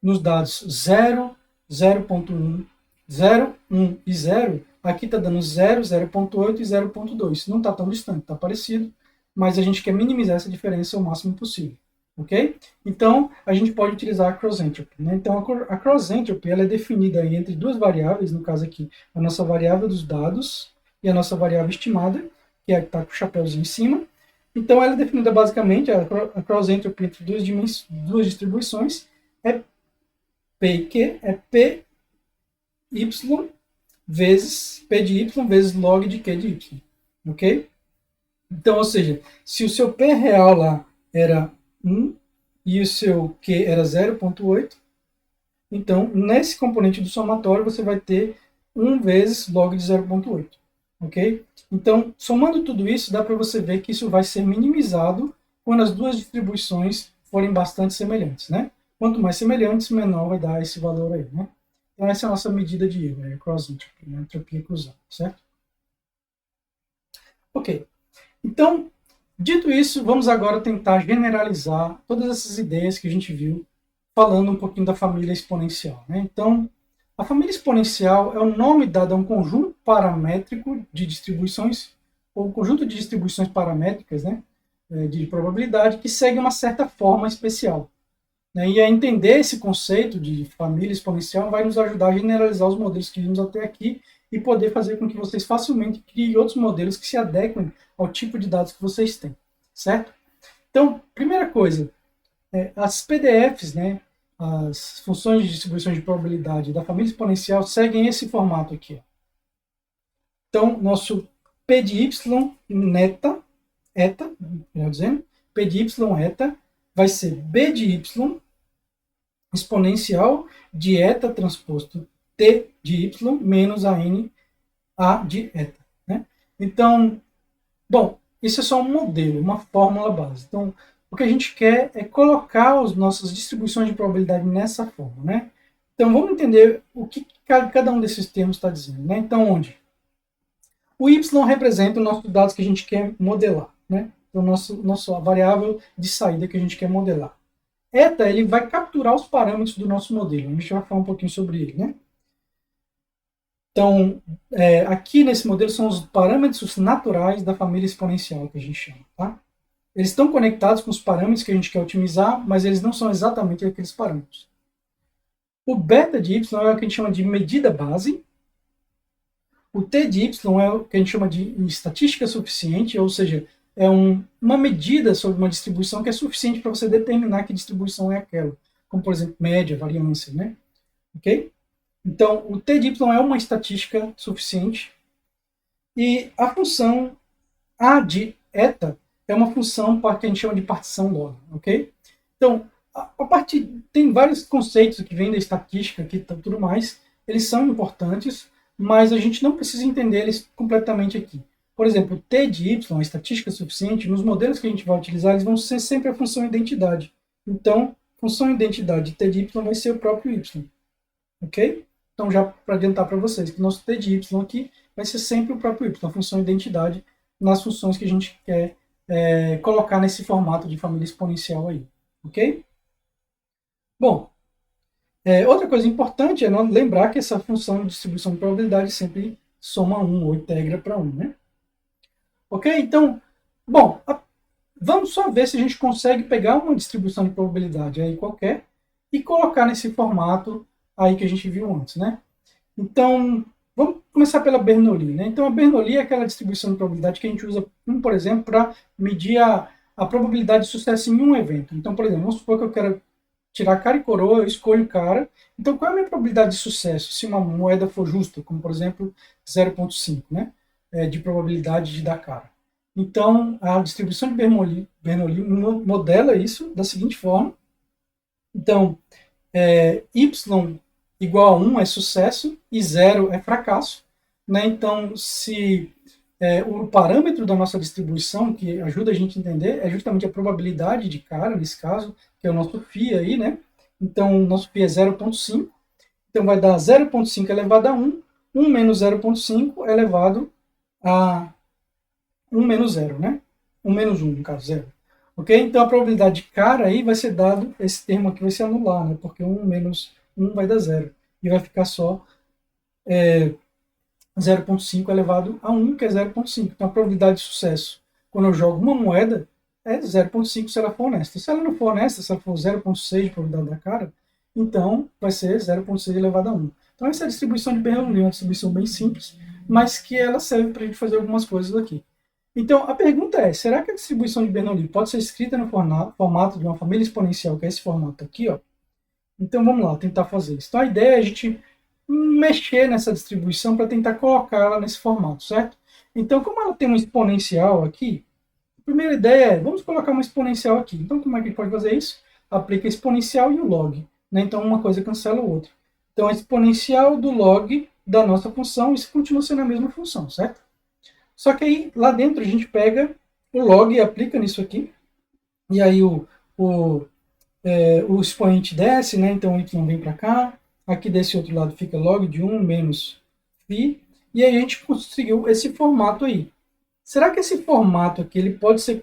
nos dados 0, 0,1, 0, 1 e 0, aqui está dando 0, 0,8 e 0,2. Não está tão distante, está parecido, mas a gente quer minimizar essa diferença o máximo possível. Ok? Então, a gente pode utilizar a cross entropy. Né? Então, a cross entropy ela é definida aí entre duas variáveis, no caso aqui, a nossa variável dos dados e a nossa variável estimada, que é a que está com o chapéuzinho em cima. Então, ela é definida basicamente, a cross entropy entre duas distribuições é P e Q, é P y vezes P de y vezes log de Q de y. Ok? Então, ou seja, se o seu P real lá era 1 e o seu Q era 0,8, então, nesse componente do somatório, você vai ter 1 vezes log de 0,8. Ok? Então, somando tudo isso, dá para você ver que isso vai ser minimizado quando as duas distribuições forem bastante semelhantes. Né? Quanto mais semelhantes, menor vai dar esse valor aí. Né? Então, essa é a nossa medida de erro, né? Cross entropy, né? Entropia cruzada, certo? Ok. Então, dito isso, vamos agora tentar generalizar todas essas ideias que a gente viu falando um pouquinho da família exponencial. Né? Então, a família exponencial é o nome dado a um conjunto paramétrico de distribuições, ou um conjunto de distribuições paramétricas, né, de probabilidade, que segue uma certa forma especial. Né? E a entender esse conceito de família exponencial vai nos ajudar a generalizar os modelos que vimos até aqui e poder fazer com que vocês facilmente criem outros modelos que se adequem ao tipo de dados que vocês têm, certo? Então, primeira coisa, as PDFs, né, as funções de distribuição de probabilidade da família exponencial seguem esse formato aqui. Então, nosso P de y neta, eta, melhor dizendo, P de y eta vai ser B de y exponencial de eta transposto T de y menos a n A de eta. Né? Então, bom, isso é só um modelo, uma fórmula base. Então, o que a gente quer é colocar as nossas distribuições de probabilidade nessa forma. Né? Então, vamos entender o que cada um desses termos está dizendo. Né? Então, onde? O y representa os nossos dados que a gente quer modelar. Né? Então, nossa variável de saída que a gente quer modelar. Eta, ele vai capturar os parâmetros do nosso modelo. A gente vai falar um pouquinho sobre ele. Né? Então, aqui nesse modelo são os parâmetros naturais da família exponencial, que a gente chama. Tá? Eles estão conectados com os parâmetros que a gente quer otimizar, mas eles não são exatamente aqueles parâmetros. O beta de y é o que a gente chama de medida base. O t de y é o que a gente chama de estatística suficiente, ou seja, é uma medida sobre uma distribuição que é suficiente para você determinar que distribuição é aquela, como, por exemplo, média, variância. Né? Ok? Então, o t de y é uma estatística suficiente. E a função a de eta é uma função que a gente chama de partição log. Ok? Então, tem vários conceitos que vêm da estatística aqui, tudo mais. Eles são importantes, mas a gente não precisa entender eles completamente aqui. Por exemplo, t de y, a estatística suficiente, nos modelos que a gente vai utilizar, eles vão ser sempre a função identidade. Então, função identidade de t de y vai ser o próprio y. Ok? Então, já para adiantar para vocês, que o nosso t de y aqui vai ser sempre o próprio y, a função identidade, nas funções que a gente quer colocar nesse formato de família exponencial aí. Ok? Bom, outra coisa importante é lembrar que essa função de distribuição de probabilidade sempre soma 1 ou integra para 1. Né? Ok? Então, bom, vamos só ver se a gente consegue pegar uma distribuição de probabilidade aí qualquer e colocar nesse formato aí que a gente viu antes, né? Então, vamos começar pela Bernoulli, né? Então, a Bernoulli é aquela distribuição de probabilidade que a gente usa, por exemplo, para medir a probabilidade de sucesso em um evento. Então, por exemplo, vamos supor que eu quero tirar cara e coroa, eu escolho cara. Então, qual é a minha probabilidade de sucesso se uma moeda for justa, como, por exemplo, 0,5, né? De probabilidade de dar cara. Então, a distribuição de Bernoulli modela isso da seguinte forma. Então, y igual a 1 é sucesso e 0 é fracasso. Né? Então, se o parâmetro da nossa distribuição, que ajuda a gente a entender, é justamente a probabilidade de cara, nesse caso, que é o nosso φ aí, né? Então, o nosso φ é 0,5. Então, vai dar 0,5 elevado a 1. 1 menos 0,5 elevado a 1 menos 0, né? 1 menos 1, no caso, 0. Ok? Então, a probabilidade de cara aí vai ser dado, esse termo aqui vai se anular, né? Porque 1 menos 1 vai dar 0. E vai ficar só 0,5 elevado a 1, que é 0,5. Então, a probabilidade de sucesso, quando eu jogo uma moeda, é 0,5 se ela for honesta. Se ela não for honesta, se ela for 0,6 de probabilidade da cara, então vai ser 0,6 elevado a 1. Então, essa é a distribuição de Bernoulli, uma distribuição bem simples, mas que ela serve para a gente fazer algumas coisas aqui. Então, a pergunta é, será que a distribuição de Bernoulli pode ser escrita no formato de uma família exponencial, que é esse formato aqui, ó? Então, vamos lá, tentar fazer isso. Então, a ideia é a gente mexer nessa distribuição para tentar colocar ela nesse formato, certo? Então, como ela tem uma exponencial aqui, a primeira ideia é, vamos colocar uma exponencial aqui. Então, como é que a gente pode fazer isso? Aplica a exponencial e o log. Né? Então, uma coisa cancela o outro. Então, a exponencial do log da nossa função, isso continua sendo a mesma função, certo? Só que aí, lá dentro, a gente pega o log e aplica nisso aqui. E aí, o expoente desce, né? Então, o y vem para cá. Aqui desse outro lado fica log de 1 menos φ. E aí a gente conseguiu esse formato aí. Será que esse formato aqui ele pode ser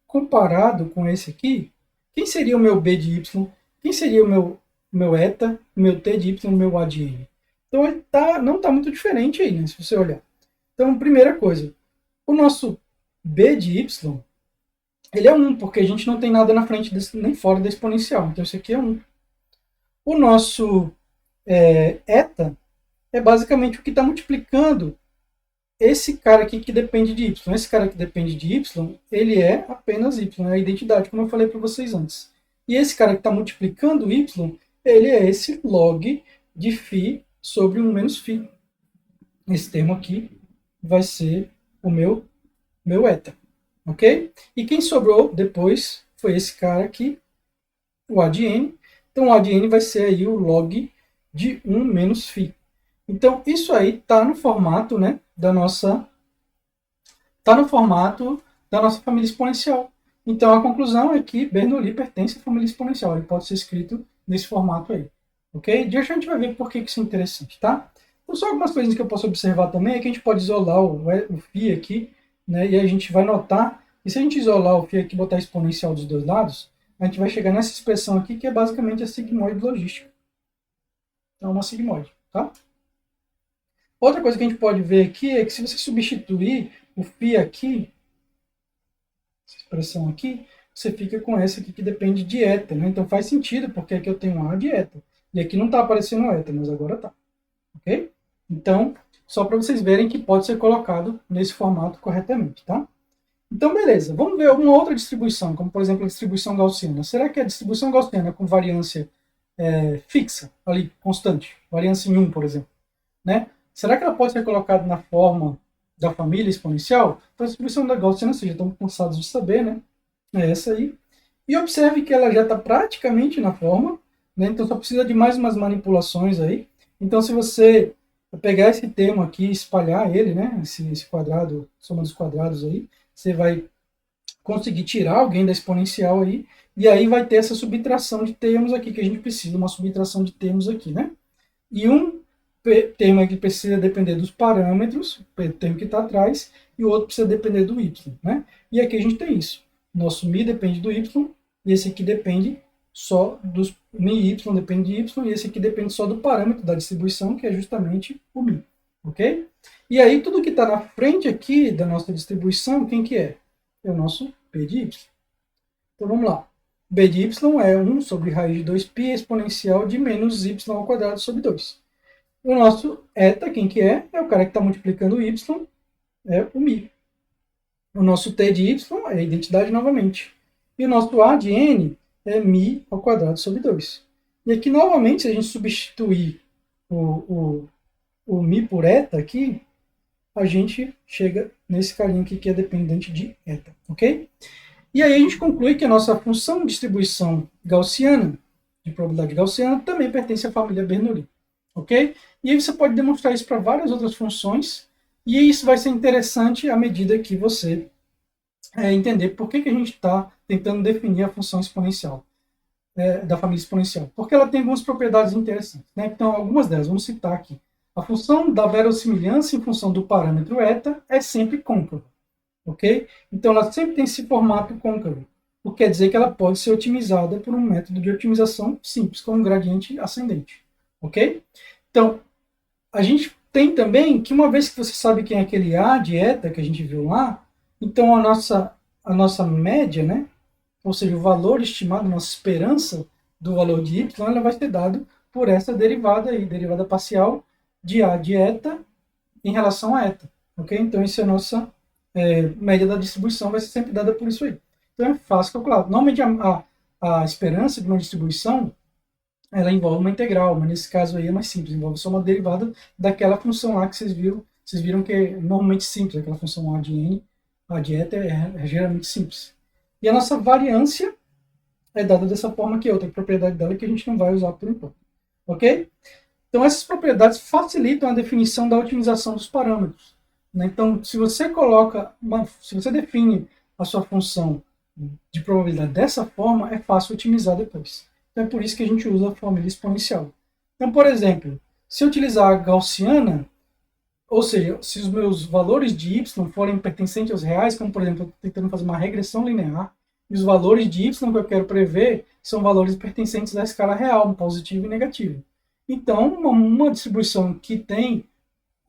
comparado com esse aqui? Quem seria o meu b de y? Quem seria o meu eta, o meu t de y, o meu a de n? Então, ele não está muito diferente aí, né? Se você olhar. Então, primeira coisa, o nosso b de y, Ele é 1, porque a gente não tem nada na frente nem fora da exponencial. Então, isso aqui é 1. O nosso eta é basicamente o que está multiplicando esse cara aqui que depende de y. Esse cara que depende de y, ele é apenas y, é a identidade, como eu falei para vocês antes. E esse cara que está multiplicando y, ele é esse log de φ sobre 1 menos φ. Esse termo aqui vai ser o meu eta. Ok? E quem sobrou depois foi esse cara aqui, o A de n. Então, o A de n vai ser aí o log de 1 menos φ. Então, isso aí está no formato, né, da nossa família exponencial. Então, a conclusão é que Bernoulli pertence à família exponencial. Ele pode ser escrito nesse formato aí. Ok? De hoje a gente vai ver por que isso é interessante, tá? Então, só algumas coisas que eu posso observar também é que a gente pode isolar o φ aqui, né, e a gente vai notar que se a gente isolar o φ aqui e botar a exponencial dos dois lados, a gente vai chegar nessa expressão aqui, que é basicamente a sigmoide logística. Então, uma sigmoide, tá? Outra coisa que a gente pode ver aqui é que se você substituir o φ aqui, essa expressão aqui, você fica com essa aqui que depende de eta, né? Então faz sentido, porque aqui eu tenho A de eta. E aqui não está aparecendo eta, mas agora está. Ok? Então, só para vocês verem que pode ser colocado nesse formato corretamente, tá? Então, beleza. Vamos ver alguma outra distribuição, como por exemplo a distribuição gaussiana. Será que a distribuição gaussiana com variância fixa, ali, constante, variância em 1, por exemplo, né? Será que ela pode ser colocada na forma da família exponencial? Então, a distribuição da gaussiana, vocês já estão cansados de saber, né? É essa aí. E observe que ela já está praticamente na forma, né? Então, só precisa de mais umas manipulações aí. Então, se você pegar esse termo aqui e espalhar ele, né? Esse quadrado, soma dos quadrados aí, você vai conseguir tirar alguém da exponencial aí, e aí vai ter essa subtração de termos aqui, que a gente precisa, uma subtração de termos aqui, né? E um termo aqui precisa depender dos parâmetros, o termo que está atrás, e o outro precisa depender do y, né? E aqui a gente tem isso. Nosso mi depende do y, e esse aqui depende só dos mi y depende de y, e esse aqui depende só do parâmetro da distribuição, que é justamente o mi, ok? E aí tudo que está na frente aqui da nossa distribuição, quem que é? É o nosso p de y. Então vamos lá. b de y é 1 sobre raiz de 2π exponencial de menos y ao quadrado sobre 2. O nosso eta, quem que é? É o cara que está multiplicando o y, é o mi. O nosso t de y é a identidade novamente. E o nosso a de n é mi ao quadrado sobre 2. E aqui, novamente, se a gente substituir o mi por eta aqui, a gente chega nesse carinha aqui que é dependente de eta, ok? E aí a gente conclui que a nossa função de distribuição gaussiana, de probabilidade gaussiana, também pertence à família Bernoulli, ok? E aí você pode demonstrar isso para várias outras funções, e isso vai ser interessante à medida que você entender por que a gente está tentando definir a função exponencial, da família exponencial. Porque ela tem algumas propriedades interessantes, né? Então, algumas delas, vamos citar aqui. A função da verossimilhança em função do parâmetro eta é sempre côncava, ok? Então, ela sempre tem esse formato côncavo, o que quer dizer que ela pode ser otimizada por um método de otimização simples, com um gradiente ascendente, ok? Então, a gente tem também que uma vez que você sabe quem é aquele A de eta que a gente viu lá, então a nossa média, né? Ou seja, o valor estimado, nossa esperança do valor de y, ela vai ser dado por essa derivada aí, derivada parcial de A de eta em relação a eta, ok? Então, isso é a nossa média da distribuição, vai ser sempre dada por isso aí. Então, é fácil calcular. Normalmente, a esperança de uma distribuição, ela envolve uma integral, mas nesse caso aí é mais simples, envolve só uma derivada daquela função lá que vocês viram que é normalmente simples, aquela função A de n, A de eta é geralmente simples. E a nossa variância é dada dessa forma aqui, outra propriedade dela que a gente não vai usar por enquanto, ok? Então, essas propriedades facilitam a definição da otimização dos parâmetros, né? Então, se você define a sua função de probabilidade dessa forma, é fácil otimizar depois. Então, é por isso que a gente usa a família exponencial. Então, por exemplo, se eu utilizar a gaussiana, ou seja, se os meus valores de y forem pertencentes aos reais, como por exemplo, eu estou tentando fazer uma regressão linear, e os valores de y que eu quero prever são valores pertencentes à escala real, positivo e negativo. Então, uma distribuição que tem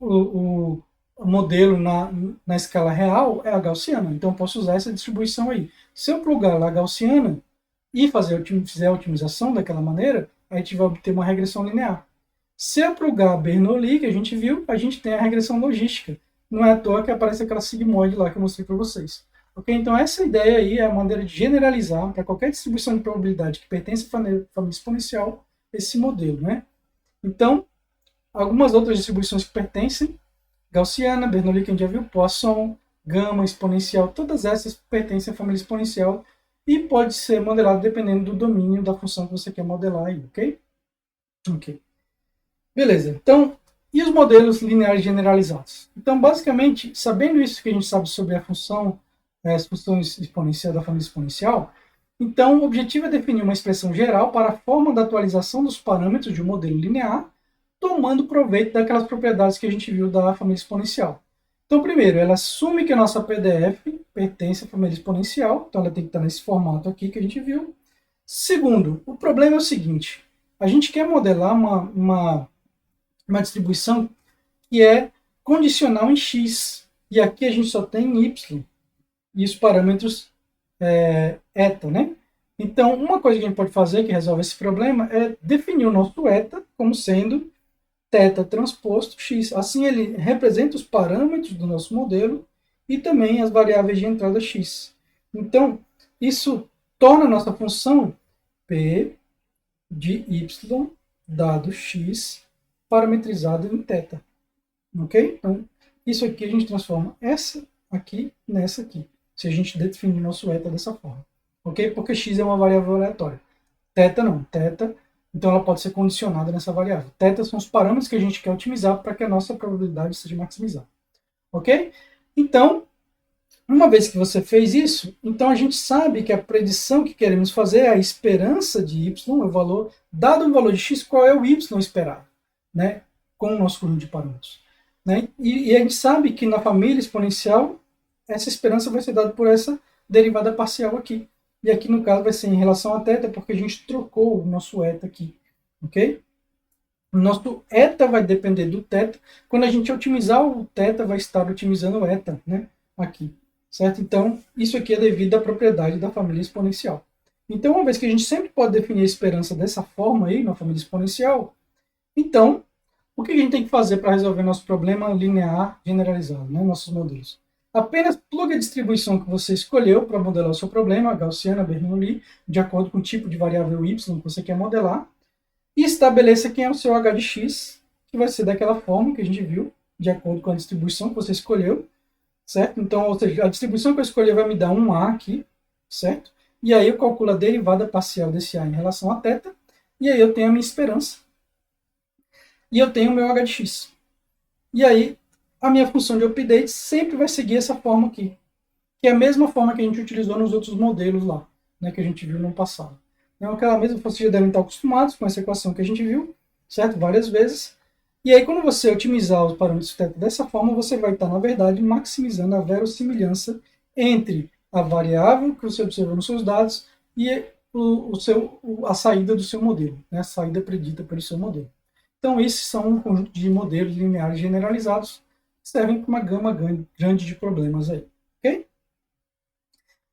o modelo na escala real é a gaussiana. Então, eu posso usar essa distribuição aí. Se eu plugar lá gaussiana e fizer a otimização daquela maneira, a gente vai obter uma regressão linear. Se eu plugar Bernoulli, que a gente viu, a gente tem a regressão logística. Não é à toa que aparece aquela sigmoide lá que eu mostrei para vocês. Ok? Então essa ideia aí é a maneira de generalizar para qualquer distribuição de probabilidade que pertence à família exponencial esse modelo, né? Então, algumas outras distribuições que pertencem, gaussiana, Bernoulli que a gente já viu, Poisson, gama, exponencial, todas essas pertencem à família exponencial e pode ser modelado dependendo do domínio da função que você quer modelar aí, ok? Ok. Beleza, então, e os modelos lineares generalizados? Então, basicamente, sabendo isso que a gente sabe sobre a função, as funções exponenciais da família exponencial, então o objetivo é definir uma expressão geral para a forma da atualização dos parâmetros de um modelo linear, tomando proveito daquelas propriedades que a gente viu da família exponencial. Então, primeiro, ela assume que a nossa PDF pertence à família exponencial, então ela tem que estar nesse formato aqui que a gente viu. Segundo, o problema é o seguinte, a gente quer modelar uma distribuição que é condicional em x, e aqui a gente só tem y, e os parâmetros eta, né? Então, uma coisa que a gente pode fazer que resolve esse problema é definir o nosso eta como sendo θ transposto x. Assim, ele representa os parâmetros do nosso modelo e também as variáveis de entrada x. Então, isso torna a nossa função p de y dado x parametrizado em θ. Ok? Então, isso aqui a gente transforma essa aqui nessa aqui, se a gente definir nosso eta dessa forma. Ok? Porque x é uma variável aleatória. Θ não. Θ, então ela pode ser condicionada nessa variável. Θ são os parâmetros que a gente quer otimizar para que a nossa probabilidade seja maximizada. Ok? Então, uma vez que você fez isso, então a gente sabe que a predição que queremos fazer é a esperança de y, o valor, dado um valor de x, qual é o y esperado, né? Com o nosso conjunto de parâmetros. Né? E a gente sabe que na família exponencial, essa esperança vai ser dada por essa derivada parcial aqui. E aqui, no caso, vai ser em relação a θ, porque a gente trocou o nosso eta aqui. Ok? O nosso eta vai depender do θ. Quando a gente otimizar o θ, vai estar otimizando o eta, né? Aqui. Certo? Então, isso aqui é devido à propriedade da família exponencial. Então, uma vez que a gente sempre pode definir a esperança dessa forma aí, na família exponencial, então, o que a gente tem que fazer para resolver nosso problema linear generalizado, né? Nossos modelos? Apenas plugue a distribuição que você escolheu para modelar o seu problema, gaussiana, Bernoulli, de acordo com o tipo de variável y que você quer modelar, e estabeleça quem é o seu h de x, que vai ser daquela forma que a gente viu, de acordo com a distribuição que você escolheu, certo? Então, ou seja, a distribuição que eu escolhi vai me dar um a aqui, certo? E aí eu calculo a derivada parcial desse a em relação a θ, e aí eu tenho a minha esperança, e eu tenho o meu h de x. E aí, a minha função de update sempre vai seguir essa forma aqui, que é a mesma forma que a gente utilizou nos outros modelos lá, né, que a gente viu no passado. Então, aquela mesma, vocês já devem estar acostumados com essa equação que a gente viu, certo? Várias vezes. E aí, quando você otimizar os parâmetros θ dessa forma, você vai estar, na verdade, maximizando a verossimilhança entre a variável que você observou nos seus dados e a saída do seu modelo, né? A saída predita pelo seu modelo. Então, esses são um conjunto de modelos lineares generalizados que servem para uma gama grande de problemas aí. Ok?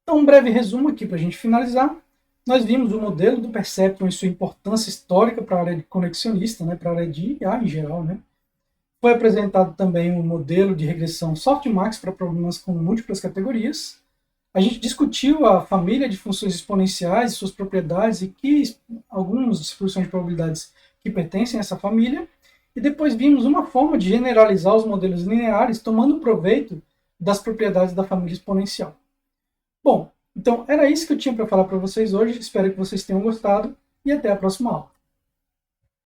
Então, um breve resumo aqui para a gente finalizar. Nós vimos o modelo do Perceptron e sua importância histórica para a área de conexionista, né, para a área de IA em geral. Né? Foi apresentado também um modelo de regressão softmax para problemas com múltiplas categorias. A gente discutiu a família de funções exponenciais, suas propriedades e algumas distribuições de probabilidades que pertencem a essa família. E depois vimos uma forma de generalizar os modelos lineares tomando proveito das propriedades da família exponencial. Bom, então era isso que eu tinha para falar para vocês hoje. Espero que vocês tenham gostado e até a próxima aula.